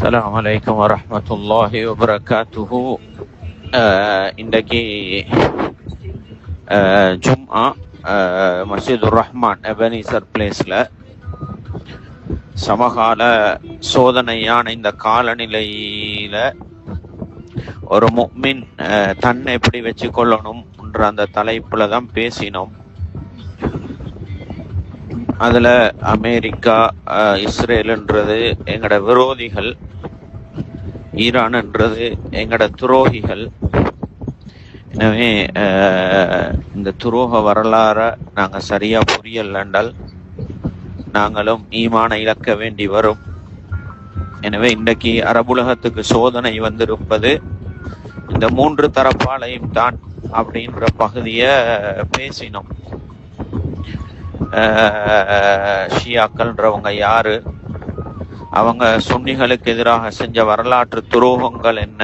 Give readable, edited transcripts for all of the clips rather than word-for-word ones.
அஸ்ஸலாமு அலைக்கும் வரஹ்மத்துல்லாஹி வபரகாத்துஹு. இன்றைக்கு ஜும்ஆ மஸ்ஜிதுர் ரஹ்மான் எபனீசர் பிளேஸில் சமகால சோதனையான இந்த காலநிலையில ஒரு முஃமின் தன்னை எப்படி வச்சு கொள்ளணும்ன்ற அந்த தலைப்புல தான் பேசினோம். அதுல அமெரிக்கா, இஸ்ரேல்ன்றது எங்கட விரோதிகள், ஈரான்ன்றது எங்கட துரோகிகள். எனவே இந்த துரோக வரலாற நாங்க சரியா புரியலென்றால் நாங்களும் ஈமான இழக்க வேண்டி வரும். எனவே இன்றைக்கு அரபுலகத்துக்கு சோதனை வந்திருப்பது இந்த 3 தரப்பாலையும் தான் அப்படின்ற பகுதிய பேசினோம். ஷியாக்கள்ன்றவங்க யாரு, அவங்க சுன்னிகளுக்கு எதிராக செஞ்ச வரலாற்று துரோகங்கள் என்ன,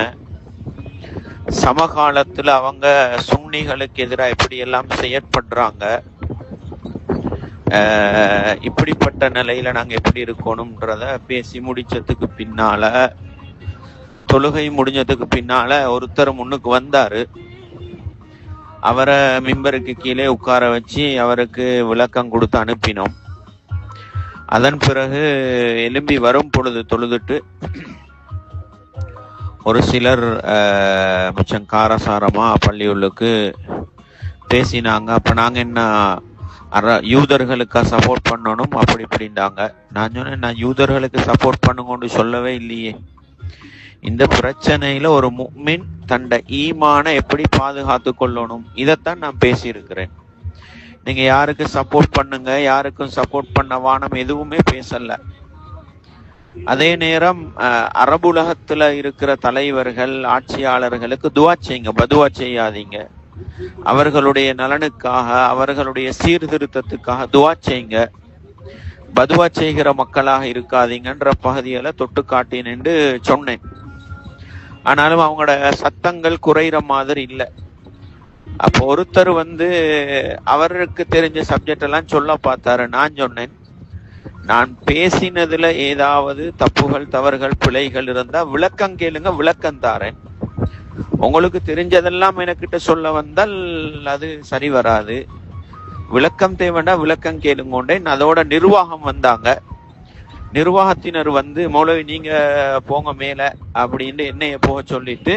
சமகாலத்துல அவங்க சுன்னிகளுக்கு எதிராக எப்படி எல்லாம் செயற்படுறாங்க, இப்படிப்பட்ட நிலையில நாங்க எப்படி இருக்கணும்ன்றத பேசி முடிச்சதுக்கு பின்னால, தொழுகை முடிஞ்சதுக்கு பின்னால ஒருத்தர் முன்னுக்கு வந்தாரு. அவரை மிம்பருக்கு கீழே உட்கார வச்சு அவருக்கு விளக்கம் கொடுத்து அனுப்பினோம். அதன் பிறகு எலும்பி வரும் பொழுது தொழுதுட்டு ஒரு சிலர் மிச்சம் காரசாரமா பள்ளியுள்ளுக்கு பேசினாங்க. அப்ப நாங்க என்ன யூதர்களுக்கா சப்போர்ட் பண்ணணும் அப்படி இப்படின்றாங்க. நான் சொன்னேன், நான் யூதர்களுக்கு சப்போர்ட் பண்ணுங்கன்னு சொல்லவே இல்லையே. இந்த பிரச்சனையில ஒரு முஃமின் தண்ட ஈமான எப்படி பாதுகாத்து கொள்ளணும், இதைத்தான் நான் பேசியிருக்கிறேன். நீங்க யாருக்கு சப்போர்ட் பண்ணுங்க, யாருக்கும் சப்போர்ட் பண்ண வானம் எதுவுமே பேசல. அதே நேரம் அரபுலகத்துல இருக்கிற தலைவர்கள், ஆட்சியாளர்களுக்கு துவா செய்யுங்க, பதுவா செய்யாதீங்க. அவர்களுடைய நலனுக்காக, அவர்களுடைய சீர்திருத்தத்துக்காக துவா செய்யுங்க. பதுவா செய்கிற மக்களாக இருக்காதீங்கன்ற பகுதிகளை தொட்டு காட்டினு சொன்னேன். ஆனாலும் அவங்களோட சத்தங்கள் குறைகிற மாதிரி இல்லை. அப்போ ஒருத்தர் அவருக்கு தெரிஞ்ச சப்ஜெக்ட் எல்லாம் சொல்ல பார்த்தாரு. நான் சொன்னேன், நான் பேசினதுல ஏதாவது தப்புகள், தவறுகள், பிழைகள் இருந்தா விளக்கம் கேளுங்க, விளக்கம் தாரேன். உங்களுக்கு தெரிஞ்சதெல்லாம் எனக்கிட்ட சொல்ல வந்தால் அது சரி வராது. விளக்கம் தேவைன்னா விளக்கம் கேளுங்கொண்டேன். அதோட நிர்வாகம் வந்தாங்க. நிர்வாகத்தினர் மௌலவி நீங்க போங்க மேல அப்படின்னு என்னைய போக சொல்லிட்டு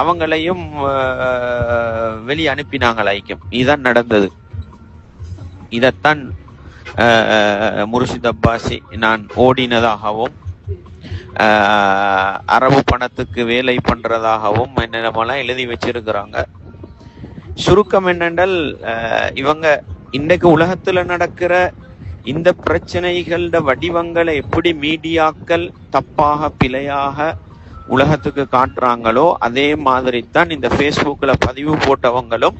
அவங்களையும் வெளியே அனுப்பினாங்க ஐக்கியம். இதுதான் நடந்தது. இதத்தான் முர்ஷித் அப்பாசி நான் ஓடினதாகவும் அரபு பணத்துக்கு வேலை பண்றதாகவும் என்னென்னமெல்லாம் எழுதி வச்சிருக்கிறாங்க. சுருக்கம் என்னென்றால், இவங்க இன்றைக்கு உலகத்துல நடக்கிற இந்த பிரச்சனைகளோட வடிவங்களை எப்படி மீடியாக்கள் தப்பாக பிழையாக உலகத்துக்கு காட்டுறாங்களோ அதே மாதிரி தான் இந்த ஃபேஸ்புக்ல பதிவு போட்டவங்களும்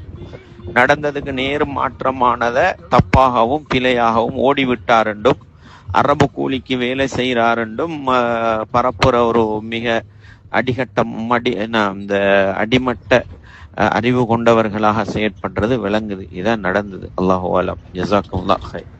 நடந்ததுக்கு நேர் மாற்றமானத தப்பாகவும் பிழையாகவும் ஓடிவிட்டாருண்டும் அரபு கூலிக்கு வேலை செய்யறாருண்டும் பரப்புற ஒரு மிக இந்த அடிமட்ட அறிவு கொண்டவர்களாக செயற்படுறது விளங்குது. இதான் நடந்தது. அல்லாஹு அலம். ஜஸாக்குமுல்லாஹ் ஹைர்.